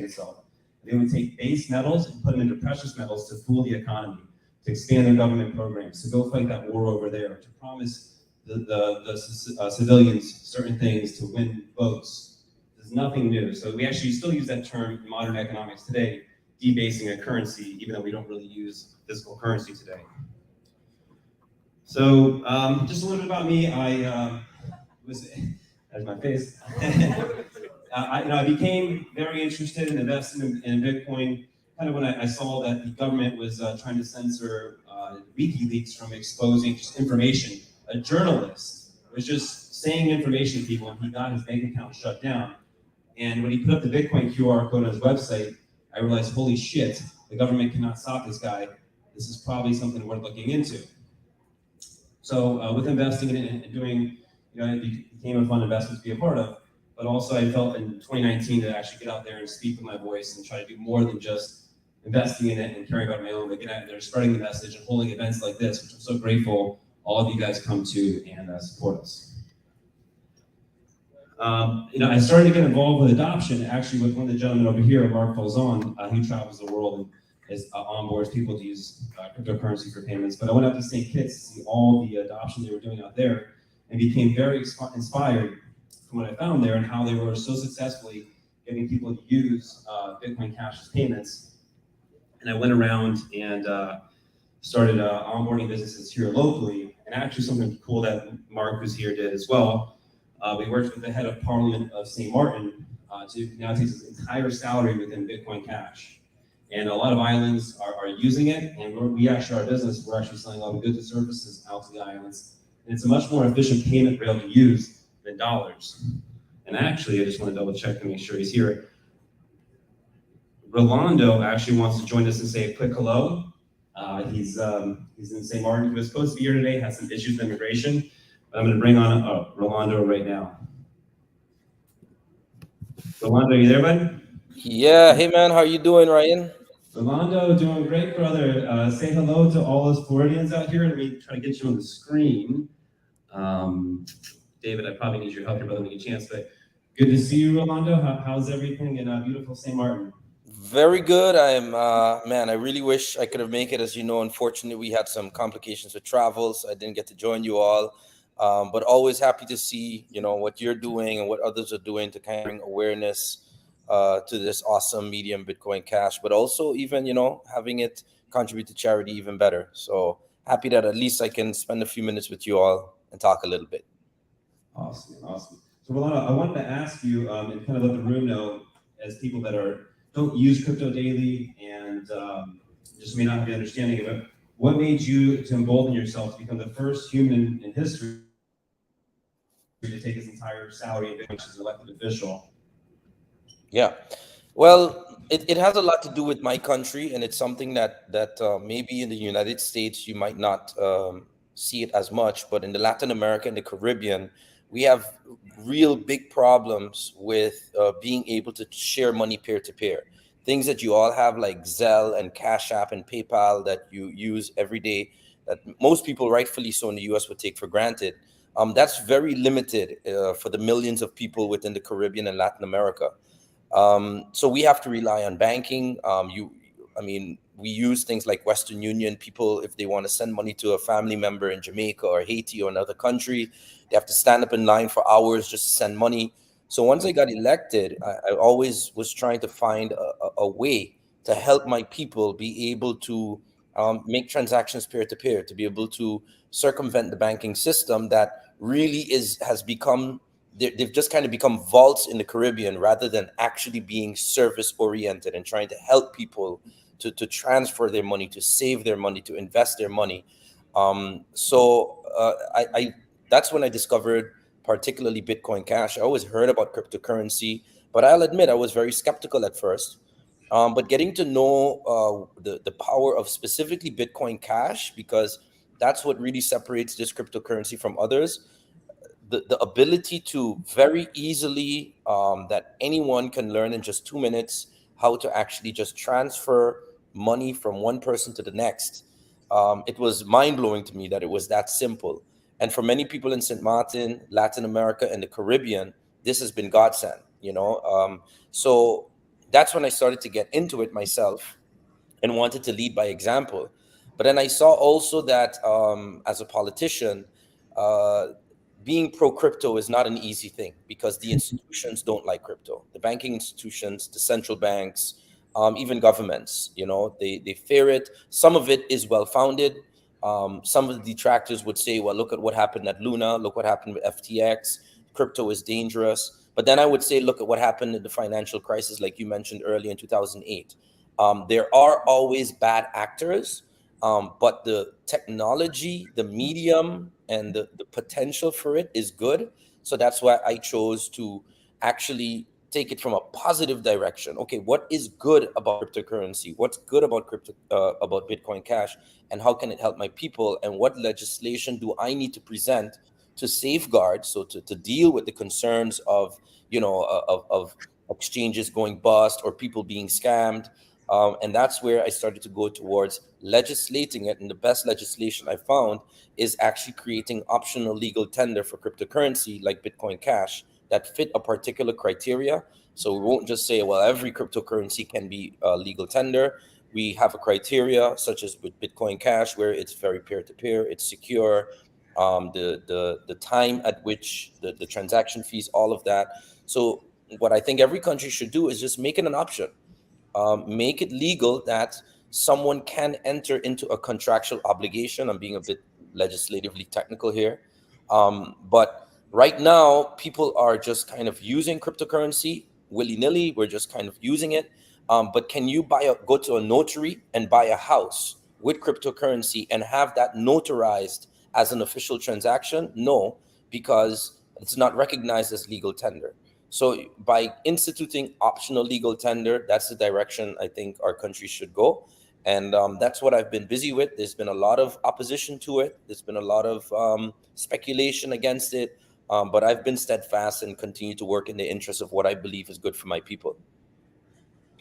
itself. They would take base metals and put them into precious metals to fool the economy, to expand their government programs, to go fight that war over there, to promise the civilians certain things, to win votes. There's nothing new. So we actually still use that term in modern economics today, debasing a currency, even though we don't really use physical currency today. So just a little bit about me. There's my face. I became very interested in investing in Bitcoin kind of when I saw that the government was trying to censor WikiLeaks from exposing just information. A journalist was just saying information to people and he got his bank account shut down. And when he put up the Bitcoin QR code on his website, I realized, holy shit, the government cannot stop this guy. This is probably something worth looking into. So with investing in it and doing, it became a fun investment to be a part of. But also I felt in 2019 to actually get out there and speak with my voice and try to do more than just investing in it and caring about my own, but get out there, spreading the message and holding events like this, which I'm so grateful all of you guys come to and support us. I started to get involved with adoption actually with one of the gentlemen over here, Mark Falzon, who travels the world and is onboards people to use cryptocurrency for payments. But I went out to St. Kitts to see all the adoption they were doing out there and became very inspired from what I found there and how they were so successfully getting people to use Bitcoin Cash as payments. And I went around and started onboarding businesses here locally. And actually something cool that Mark, who's here, did as well. We worked with the head of Parliament of St. Martin to now take his entire salary within Bitcoin Cash. And a lot of islands are using it. And we actually, our business, we're actually selling a lot of goods and services out to the islands. And it's a much more efficient payment rail to use than dollars. And actually, I just want to double check to make sure he's here. Rolando actually wants to join us and say a quick hello. He's in St. Martin. He was supposed to be here today, has some issues with immigration, but I'm going to bring on Rolando right now. Rolando, you there, bud? Yeah, hey man, how you doing, Ryan? Rolando, doing great, brother. Say hello to all us Floridians out here. Let me try to get you on the screen. David, I probably need your help here, brother, when you get a chance, but good to see you, Rolando. How's everything in beautiful St. Martin? Very good. Man, I really wish I could have made it. As you know, unfortunately, we had some complications with travel, so I didn't get to join you all. But always happy to see, what you're doing and what others are doing to kind of bring awareness to this awesome medium, Bitcoin Cash, but also even, having it contribute to charity even better. So happy that at least I can spend a few minutes with you all and talk a little bit. Awesome, awesome. So Rolando, I wanted to ask you and kind of let the room know, as people that don't use crypto daily and just may not have the understanding of it, what made you to embolden yourself to become the first human in history to take his entire salary in Bitcoin as an elected official? Yeah. Well, it has a lot to do with my country, and it's something that maybe in the United States you might not see it as much, but in the Latin America and the Caribbean, we have real big problems with being able to share money peer to peer. Things that you all have like Zelle and Cash App and PayPal that you use every day, that most people, rightfully so, in the U.S. would take for granted. That's very limited for the millions of people within the Caribbean and Latin America. So we have to rely on banking. We use things like Western Union. People, if they want to send money to a family member in Jamaica or Haiti or another country, they have to stand up in line for hours just to send money. So once I got elected, I always was trying to find a way to help my people be able to make transactions peer to peer, to be able to circumvent the banking system that really has become, they've just kind of become vaults in the Caribbean rather than actually being service oriented and trying to help people to transfer their money, to save their money, to invest their money. I that's when I discovered particularly Bitcoin Cash. I always heard about cryptocurrency, but I'll admit I was very skeptical at first. But getting to know the power of specifically Bitcoin Cash, because that's what really separates this cryptocurrency from others, the ability to very easily, that anyone can learn in just 2 minutes how to actually just transfer money from one person to the next. It was mind-blowing to me that it was that simple. And for many people in St. Martin, Latin America, and the Caribbean, this has been godsend. So that's when I started to get into it myself and wanted to lead by example. But then I saw also that as a politician, uh, being pro crypto is not an easy thing because the institutions don't like crypto. The banking institutions, the central banks, even governments, they fear it. Some of it is well founded. Some of the detractors would say, well, look at what happened at Luna, look what happened with FTX. Crypto is dangerous. But then I would say, look at what happened in the financial crisis, like you mentioned earlier in 2008. There are always bad actors, but the technology, the medium, and the potential for it is good. So that's why I chose to actually take it from a positive direction. Okay, what is good about cryptocurrency? What's good about about Bitcoin Cash, and how can it help my people? And what legislation do I need to present to safeguard, so to deal with the concerns of of exchanges going bust or people being scammed? And that's where I started to go towards legislating it. And the best legislation I found is actually creating optional legal tender for cryptocurrency like Bitcoin Cash that fit a particular criteria. So we won't just say, well, every cryptocurrency can be legal tender. We have a criteria, such as with Bitcoin Cash, where it's very peer-to-peer, it's secure, the time at which the transaction fees, all of that. So what I think every country should do is just make it an option. Make it legal that someone can enter into a contractual obligation. I'm being a bit legislatively technical here. But right now, people are just kind of using cryptocurrency willy-nilly. We're just kind of using it. But can you go to a notary and buy a house with cryptocurrency and have that notarized as an official transaction? No, because it's not recognized as legal tender. So by instituting optional legal tender, that's the direction I think our country should go. And that's what I've been busy with. There's been a lot of opposition to it. There's been a lot of speculation against it. But I've been steadfast and continue to work in the interest of what I believe is good for my people.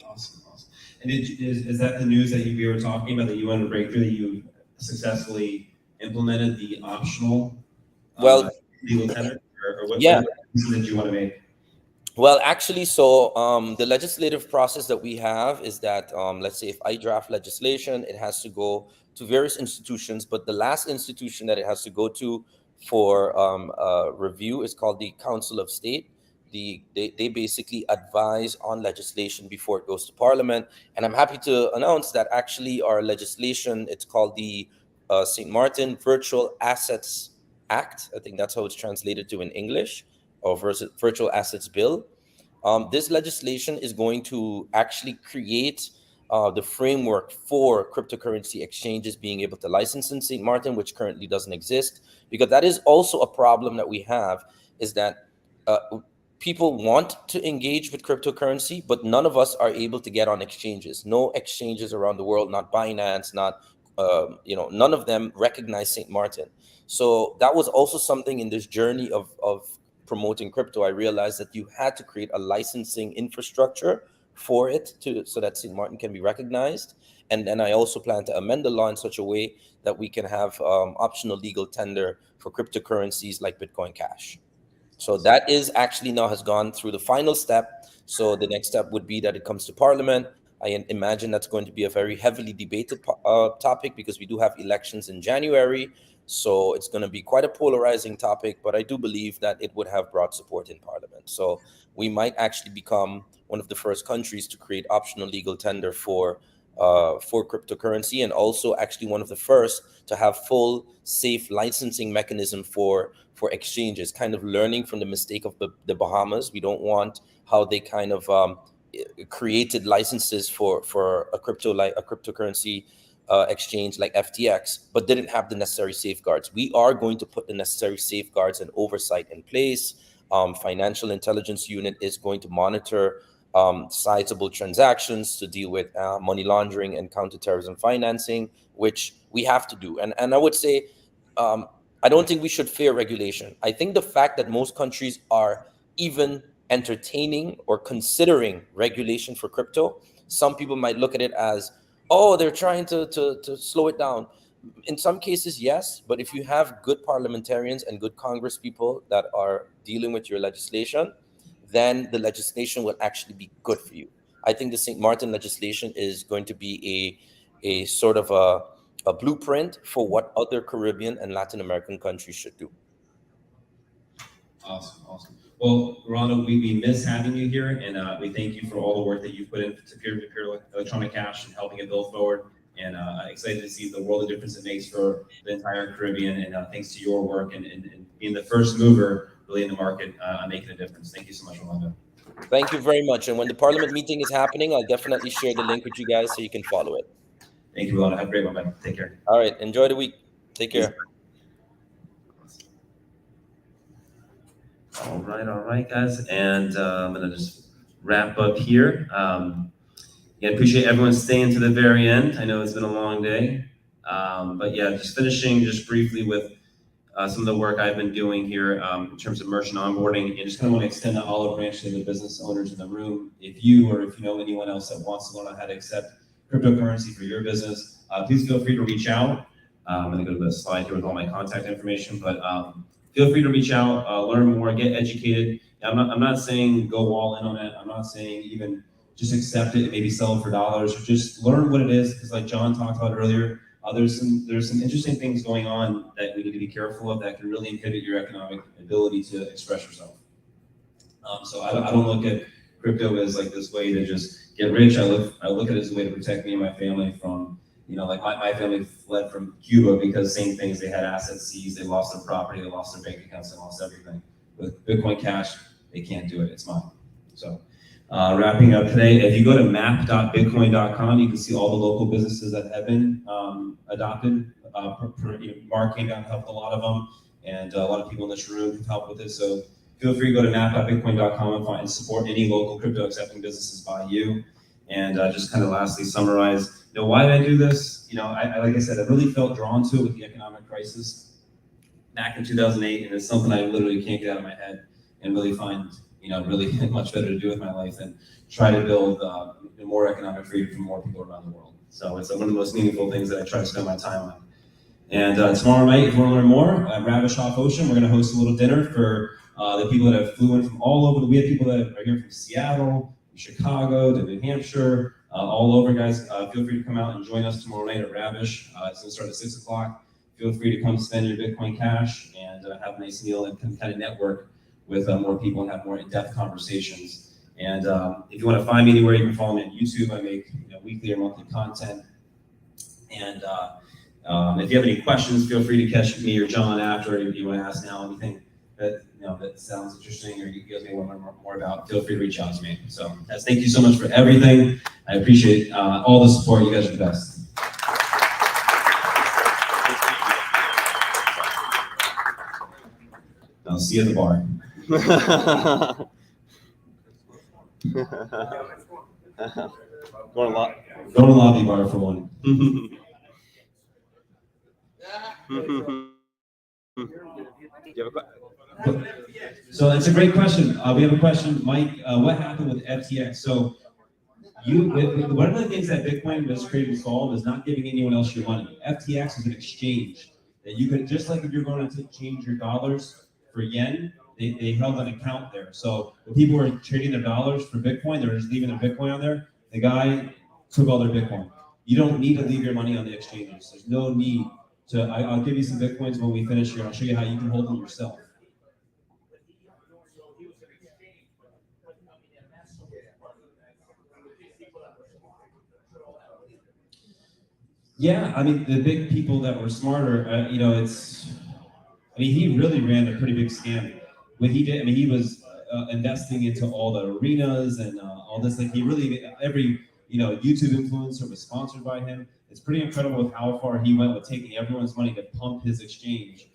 Awesome, awesome. And is that the news that we were talking about, that you wanted to break through, that you successfully implemented the optional Well, legal tender, or yeah. what did you want to make? Well, actually, so the legislative process that we have is that, let's say if I draft legislation, it has to go to various institutions, but the last institution that it has to go to for review is called the Council of State. They basically advise on legislation before it goes to Parliament. And I'm happy to announce that actually our legislation, it's called the St. Martin Virtual Assets Act. I think that's how it's translated to in English, or Virtual Assets Bill. This legislation is going to actually create the framework for cryptocurrency exchanges being able to license in St. Martin, which currently doesn't exist, because that is also a problem that we have, is that people want to engage with cryptocurrency, but none of us are able to get on exchanges. No exchanges around the world, not Binance, not none of them recognize St. Martin. So that was also something in this journey of promoting crypto. I realized that you had to create a licensing infrastructure for it so that St. Martin can be recognized. And then I also plan to amend the law in such a way that we can have optional legal tender for cryptocurrencies like Bitcoin Cash. So that is actually now has gone through the final step. So the next step would be that it comes to Parliament. I imagine that's going to be a very heavily debated topic, because we do have elections in January. So it's going to be quite a polarizing topic, but I do believe that it would have broad support in Parliament. So we might actually become one of the first countries to create optional legal tender for cryptocurrency, and also actually one of the first to have full safe licensing mechanism for exchanges, kind of learning from the mistake of the Bahamas. We don't want how they kind of created licenses for a cryptocurrency exchange like FTX, but didn't have the necessary safeguards. We are going to put the necessary safeguards and oversight in place. Financial intelligence unit is going to monitor sizable transactions to deal with money laundering and counterterrorism financing, which we have to do. And I would say, I don't think we should fear regulation. I think the fact that most countries are even entertaining or considering regulation for crypto, some people might look at it as, oh, they're trying to slow it down. In some cases, yes, but if you have good parliamentarians and good Congress people that are dealing with your legislation, then the legislation will actually be good for you. I think the St. Martin legislation is going to be a sort of a blueprint for what other Caribbean and Latin American countries should do. Awesome, awesome. Well, Rolando, we miss having you here, and we thank you for all the work that you've put into peer-to-peer electronic cash and helping it build forward. And excited to see the world of difference it makes for the entire Caribbean. And thanks to your work and being the first mover really in the market, making a difference. Thank you so much, Rolando. Thank you very much. And when the Parliament meeting is happening, I'll definitely share the link with you guys so you can follow it. Thank you, Rolando. Have a great one, man. Take care. All right. Enjoy the week. Take care. All right, guys. And I'm going to just wrap up here. Yeah, appreciate everyone staying to the very end. I know it's been a long day. But yeah, just finishing just briefly with some of the work I've been doing here in terms of merchant onboarding, and just kind of want to extend the olive branch to the business owners in the room. If you know anyone else that wants to learn how to accept cryptocurrency for your business, please feel free to reach out. I'm going to go to the slide here with all my contact information, but feel free to reach out, learn more, get educated. I'm not saying go all in on it. I'm not saying even just accept it and maybe sell it for dollars, or just learn what it is, because like John talked about earlier, there's some interesting things going on that we need to be careful of that can really inhibit your economic ability to express yourself. So I don't look at crypto as like this way to just get rich. I look at it as a way to protect me and my family from, like my family fled from Cuba because same things, they had assets seized, they lost their property, they lost their bank accounts, they lost everything. With Bitcoin Cash, they can't do it, it's mine. So wrapping up today, if you go to map.bitcoin.com, you can see all the local businesses that have been adopted. Mark came down and helped a lot of them, and a lot of people in this room have helped with it. So feel free to go to map.bitcoin.com and find support any local crypto accepting businesses by you. And just kind of lastly summarize, why did I do this? Like I said, I really felt drawn to it with the economic crisis. back in 2008, and it's something I literally can't get out of my head and really find, really much better to do with my life than try to build more economic freedom for more people around the world. So it's one of the most meaningful things that I try to spend my time on. And tomorrow night, if you want to learn more, at Ravish Off Ocean, we're going to host a little dinner for the people that have flew in from all over. We have people that are here from Seattle, Chicago, to New Hampshire, all over, guys. Feel free to come out and join us tomorrow night at Ravish. It's going to start at 6 o'clock. Feel free to come spend your Bitcoin Cash and have a nice meal and kind of network with more people and have more in-depth conversations. And if you want to find me anywhere, you can follow me on YouTube. I make weekly or monthly content. And if you have any questions, feel free to catch me or John after. If you want to ask now anything that that sounds interesting or you guys may want to learn more about, feel free to reach out to me. So, guys, thank you so much for everything. I appreciate all the support. You guys are the best. I'll see you at the bar. Going to lobby bar for one. So that's a great question. We have a question, Mike. What happened with FTX? So one of the things that Bitcoin was created to solve is not giving anyone else your money. FTX is an exchange that you could, just like if you're going to change your dollars for yen, they held an account there. So when people were trading their dollars for Bitcoin, they were just leaving their Bitcoin on there. The guy took all their Bitcoin. You don't need to leave your money on the exchanges. There's no need to. I'll give you some Bitcoins when we finish here. I'll show you how you can hold them yourself. Yeah, I mean, the big people that were smarter, he really ran a pretty big scam. What he did, he was investing into all the arenas and all this. Like, he really, every, YouTube influencer was sponsored by him. It's pretty incredible with how far he went with taking everyone's money to pump his exchange.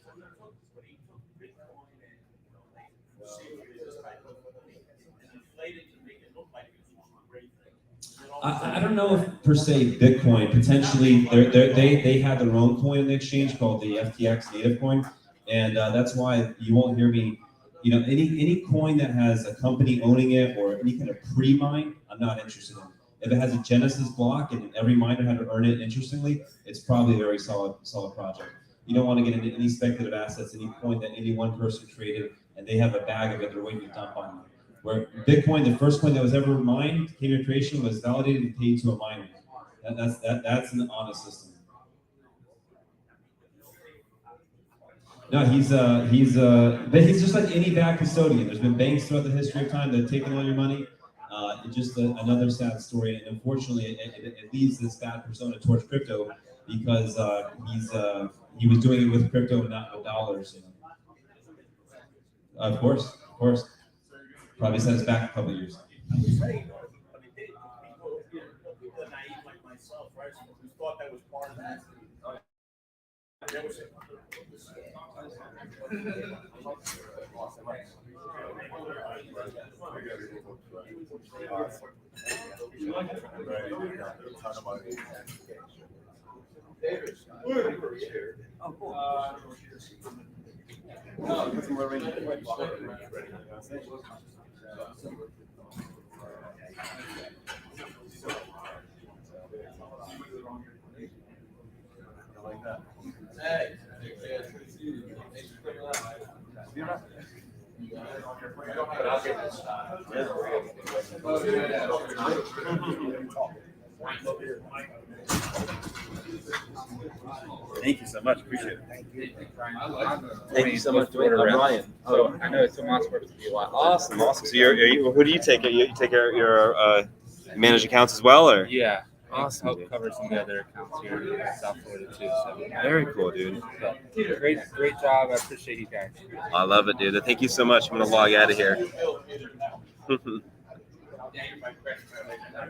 I don't know if per se Bitcoin, potentially they had their own coin in the exchange called the FTX native coin, and that's why you won't hear me, any coin that has a company owning it or any kind of pre-mine, I'm not interested in. If it has a Genesis block and every miner had to earn it, interestingly, it's probably a very solid project. You don't want to get into any speculative assets, any coin that any one person created, and they have a bag of it they're waiting to dump on you. Where Bitcoin, the first coin that was ever mined, came into creation, was validated and paid to a miner. That's an honest system. No, he's just like any bad custodian. There's been banks throughout the history of time that have taken all your money. It's just another sad story, and unfortunately, it leads this bad persona towards crypto because he was doing it with crypto and not with dollars. Of course. Probably set us back a couple of years. Thank you so much. Appreciate it. Thank you so much, Ryan. So I know Tomas works with you a lot. Awesome. So who do you take? You take your managed accounts as well, or? Yeah. Awesome, Help dude. cover some of the other accounts here in South Florida too. So Very cool, dude. great job. I appreciate you guys. I love it, dude. Thank you so much. I'm gonna log out of here.